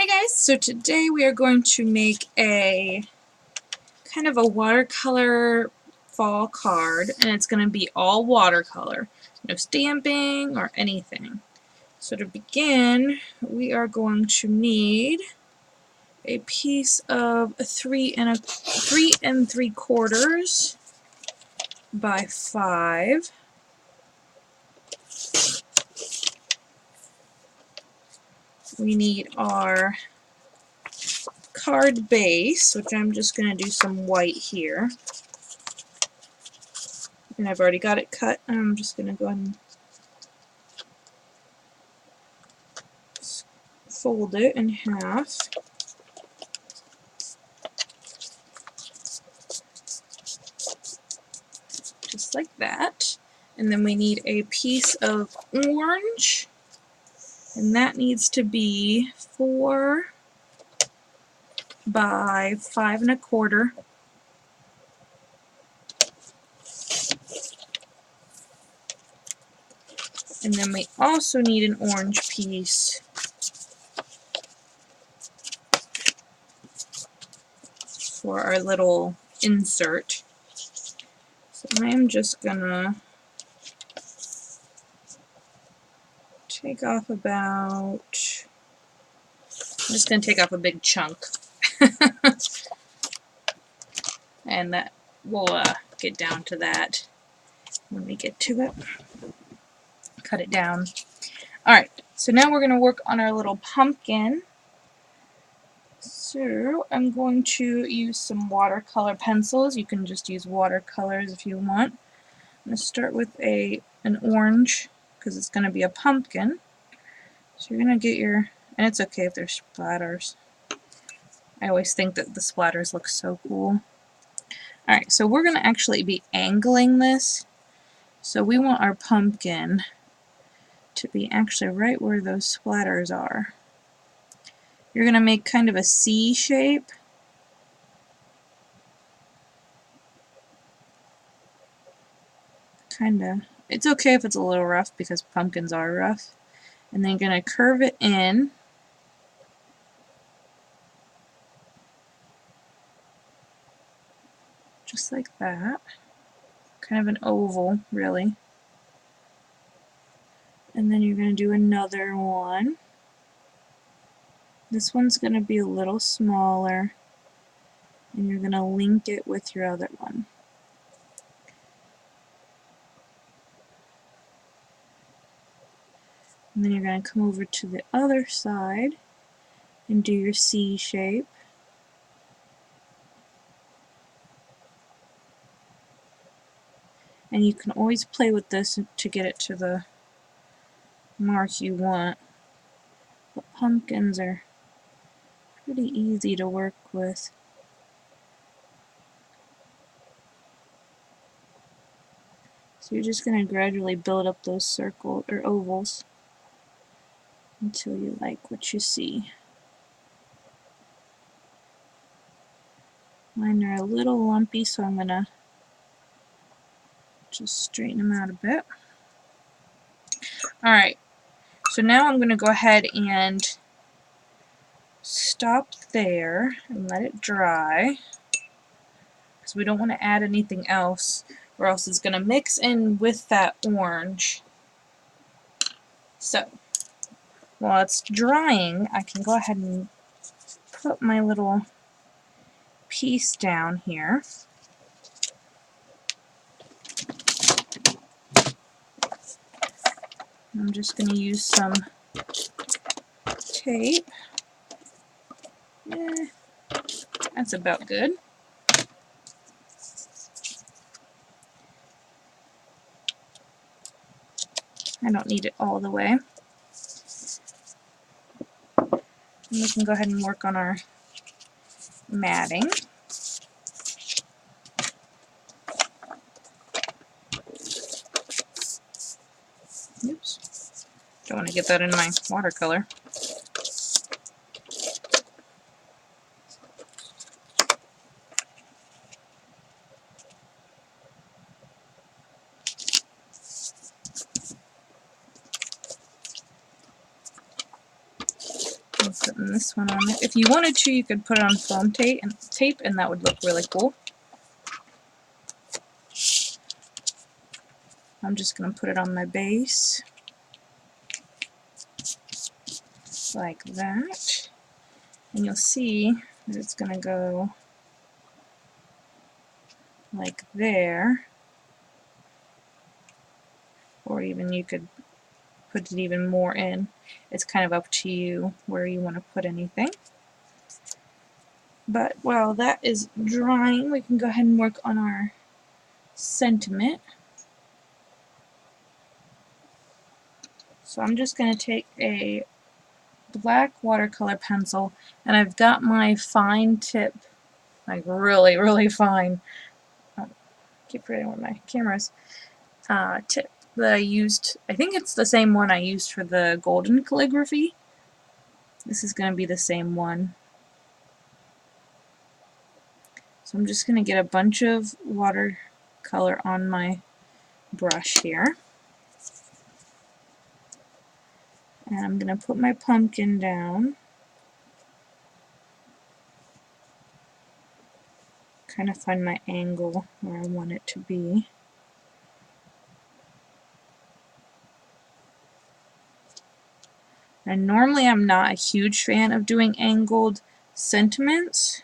Hey guys, so today we are going to make a kind of a watercolor fall card, and it's going to be all watercolor, no stamping or anything. So to begin, we are going to need a piece of 3 3¾ by 5. We need our card base, which I'm just going to do some white here. And I've already got it cut. I'm just going to go ahead and fold it in half. Just like that. And then we need a piece of orange, and that needs to be 4 by 5¼ . And then we also need an orange piece for our little insert. So I am just gonna take off about, I'm just gonna take off a big chunk. And that we'll get down to that when we get to it. Cut it down. Alright, so now we're going to work on our little pumpkin. So I'm going to use some watercolor pencils. You can just use watercolors if you want. I'm going to start with an orange because it's going to be a pumpkin. So you're going to get your, and it's okay if there's splatters. I always think that the splatters look so cool. Alright, so we're going to actually be angling this. So we want our pumpkin to be actually right where those splatters are. You're going to make kind of a C shape. It's okay if it's a little rough because pumpkins are rough. And then you're going to curve it in. Just like that. Kind of an oval, really. And then you're going to do another one. This one's going to be a little smaller. And you're going to link it with your other one. And then you're going to come over to the other side and do your C shape. And you can always play with this to get it to the mark you want. But pumpkins are pretty easy to work with. So you're just going to gradually build up those circles or ovals until you like what you see. Mine are a little lumpy, so I'm going to just straighten them out a bit. Alright, so now I'm going to go ahead and stop there and let it dry, because we don't want to add anything else or else it's going to mix in with that orange. So while it's drying, I can go ahead and put my little piece down here. I'm just going to use some tape. That's about good. I don't need it all the way. And we can go ahead and work on our matting. Oops. Don't want to get that in my watercolor. I'll put And this one on there. If you wanted to, you could put it on foam tape, and that would look really cool. I'm just going to put it on my base like that, and you'll see that it's going to go like there, or even you could put it even more in. It's kind of up to you where you want to put anything. But while that is drying, we can go ahead and work on our sentiment. So I'm just going to take a black watercolor pencil, and I've got my fine tip, like really, really fine, I keep forgetting where my camera is, tip that I used. I think it's the same one I used for the golden calligraphy. This is going to be the same one. So I'm just going to get a bunch of watercolor on my brush here. And I'm going to put my pumpkin down. Kind of find my angle where I want it to be. And normally I'm not a huge fan of doing angled sentiments,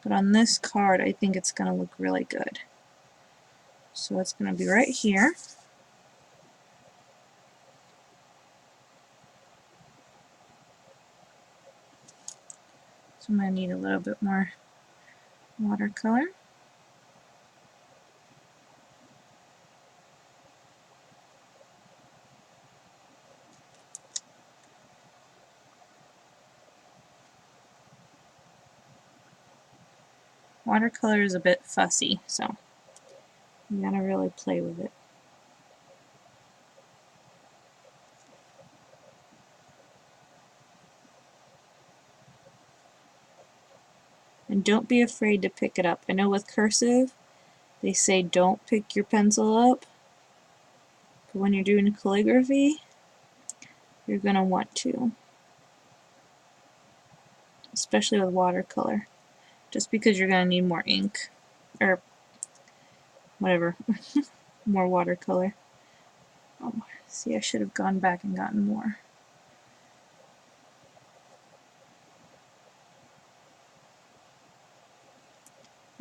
but on this card I think it's going to look really good. So it's going to be right here. So I'm going to need a little bit more watercolor. Watercolor is a bit fussy, so you gotta really play with it. And don't be afraid to pick it up. I know with cursive, they say don't pick your pencil up, but when you're doing calligraphy, you're gonna want to. Especially with watercolor. Just because you're gonna need more ink, or whatever, more watercolor. Oh, see, I should have gone back and gotten more.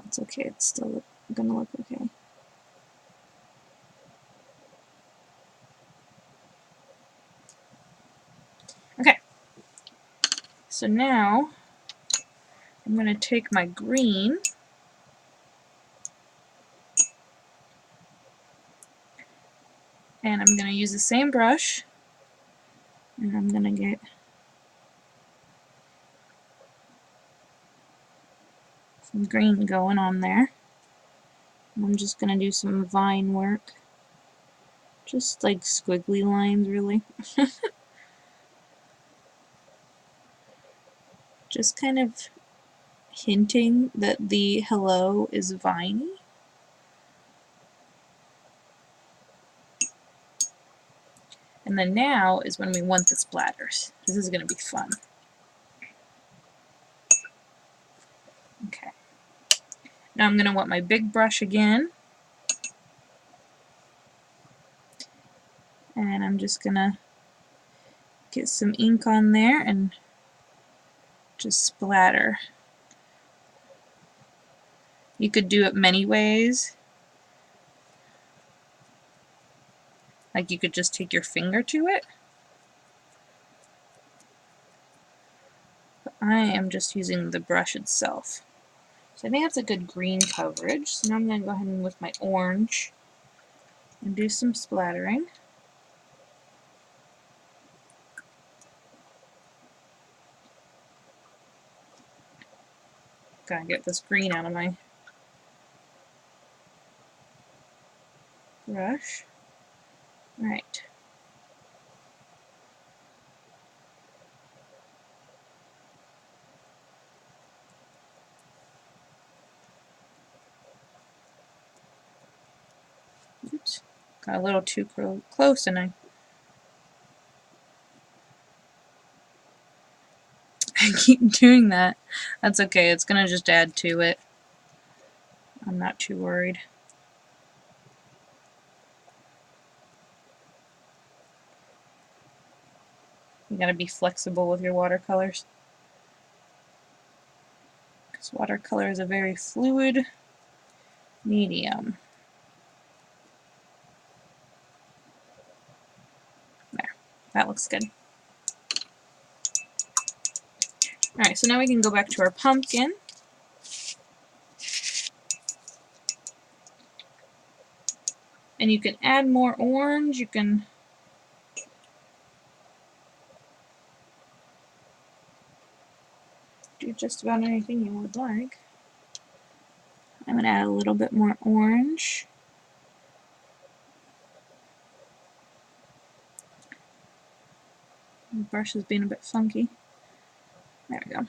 That's okay, it's still gonna look okay. Okay, so now I'm gonna take my green and I'm gonna use the same brush, and I'm gonna get some green going on there. And I'm just gonna do some vine work. Just like squiggly lines, really. Just kind of hinting that the hello is viney. And then now is when we want the splatters. This is going to be fun. Okay. Now I'm going to want my big brush again. And I'm just going to get some ink on there and just splatter. You could do it many ways. Like you could just take your finger to it. But I am just using the brush itself. So I think that's a good green coverage. So now I'm going to go ahead and with my orange and do some splattering. Gotta get this green out of my brush. Right. Oops. Got a little too close and I I keep doing that. That's okay, it's gonna just add to it. I'm not too worried. You gotta be flexible with your watercolors, because watercolor is a very fluid medium. There, that looks good. Alright, so now we can go back to our pumpkin. And you can add more orange, you can do just about anything you would like. I'm going to add a little bit more orange. The brush is being a bit funky. There we go.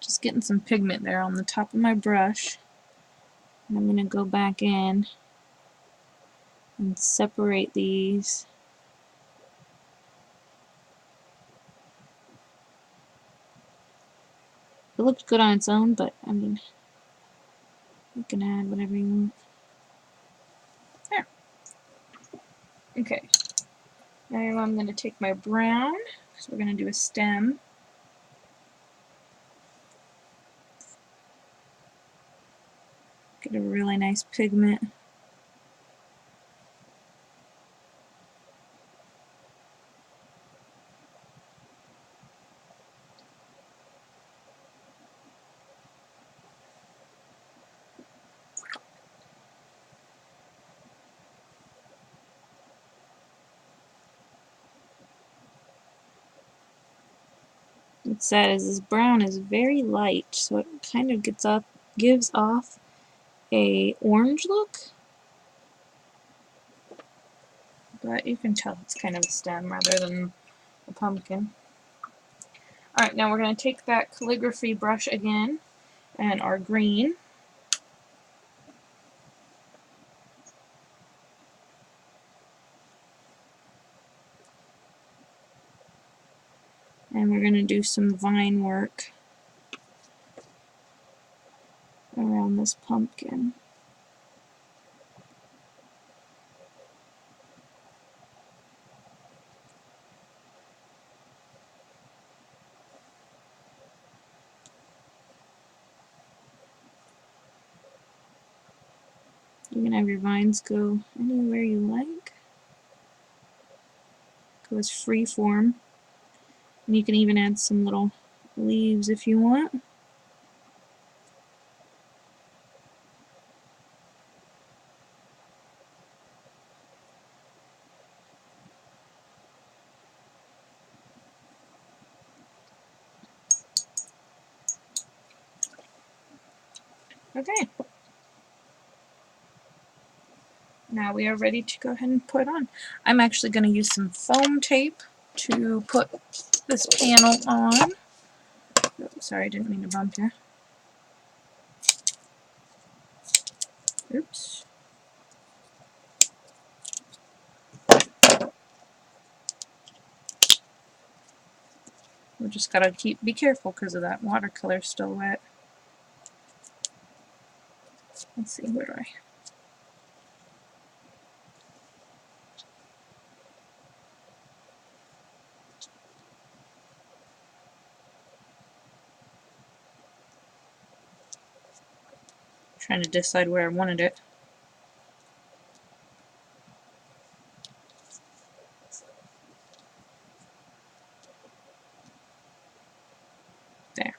Just getting some pigment there on the top of my brush. And I'm going to go back in and separate these. It looked good on its own, but I mean, you can add whatever you want. There. Okay. Now I'm going to take my brown, because we're going to do a stem. Get a really nice pigment. What's sad is this brown is very light, so it kind of gives off a orange look, but you can tell it's kind of a stem rather than a pumpkin. Alright, now we're going to take that calligraphy brush again and our green. And we're going to do some vine work around this pumpkin. You can have your vines go anywhere you like. Go as free form. And you can even add some little leaves if you want. Okay. Now we are ready to go ahead and put on. I'm actually going to use some foam tape to put this panel on. Oh, sorry, I didn't mean to bump you. Oops. We just gotta be careful because of that watercolor still wet. Let's see, where do I? Trying to decide where I wanted it. There.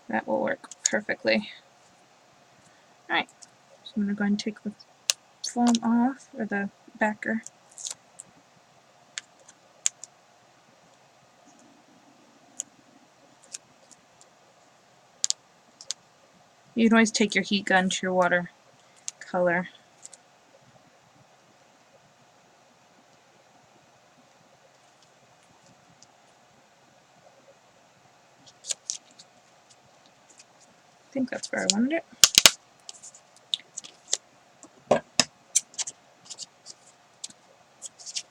That will work perfectly. Alright, so I'm going to go and take the foam off, or the backer. You can always take your heat gun to your watercolor. think that's where I wanted it.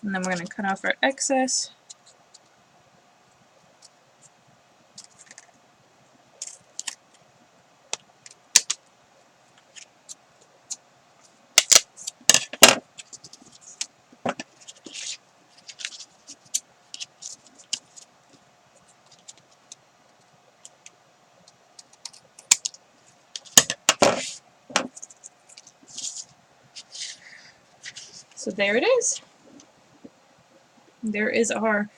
And then we're going to cut off our excess. So there it is. There is our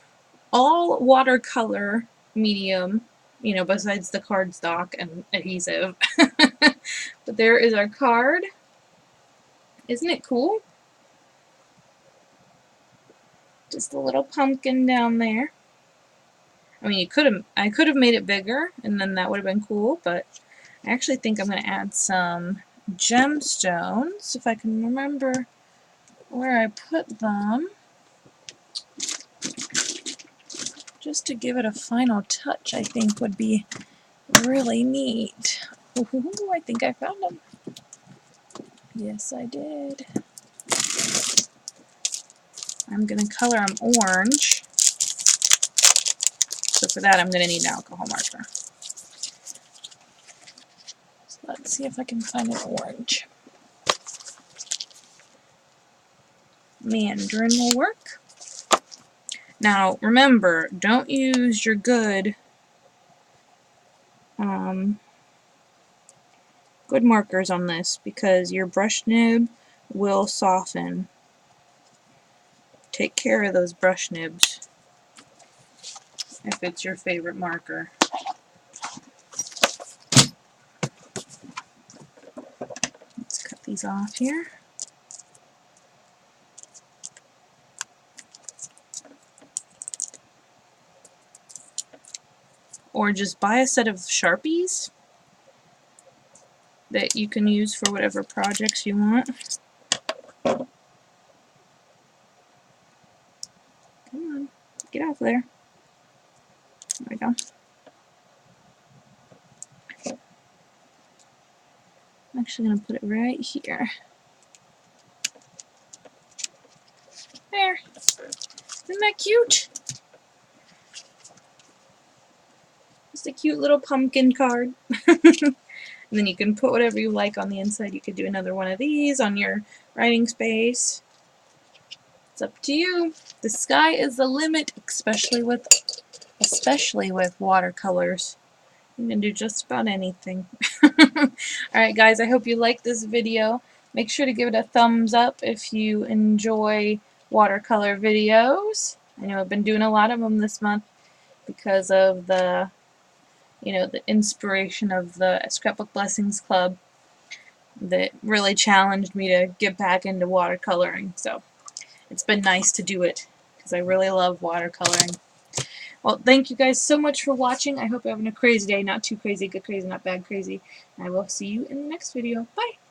all watercolor medium, you know, besides the cardstock and adhesive. But there is our card. Isn't it cool? Just a little pumpkin down there. I mean, I could have made it bigger, and then that would have been cool, but I actually think I'm going to add some gemstones, if I can remember where I put them, just to give it a final touch. I think would be really neat. Ooh, I think I found them. Yes, I did. I'm going to color them orange. So for that, I'm going to need an alcohol marker. So let's see if I can find an orange. Mandarin will work. Now, remember, don't use your good markers on this, because your brush nib will soften. Take care of those brush nibs if it's your favorite marker. Let's cut these off here. Or just buy a set of Sharpies that you can use for whatever projects you want. Come on, get off there. There we go. I'm actually going to put it right here. There. Isn't that cute? Just a cute little pumpkin card. And then you can put whatever you like on the inside. You could do another one of these on your writing space. It's up to you. The sky is the limit, especially with watercolors. You can do just about anything. Alright guys, I hope you liked this video. Make sure to give it a thumbs up if you enjoy watercolor videos. I know I've been doing a lot of them this month because of the the inspiration of the Scrapbook Blessings Club that really challenged me to get back into watercoloring. So it's been nice to do it because I really love watercoloring. Well, thank you guys so much for watching. I hope you're having a crazy day. Not too crazy, good crazy, not bad crazy. And I will see you in the next video. Bye!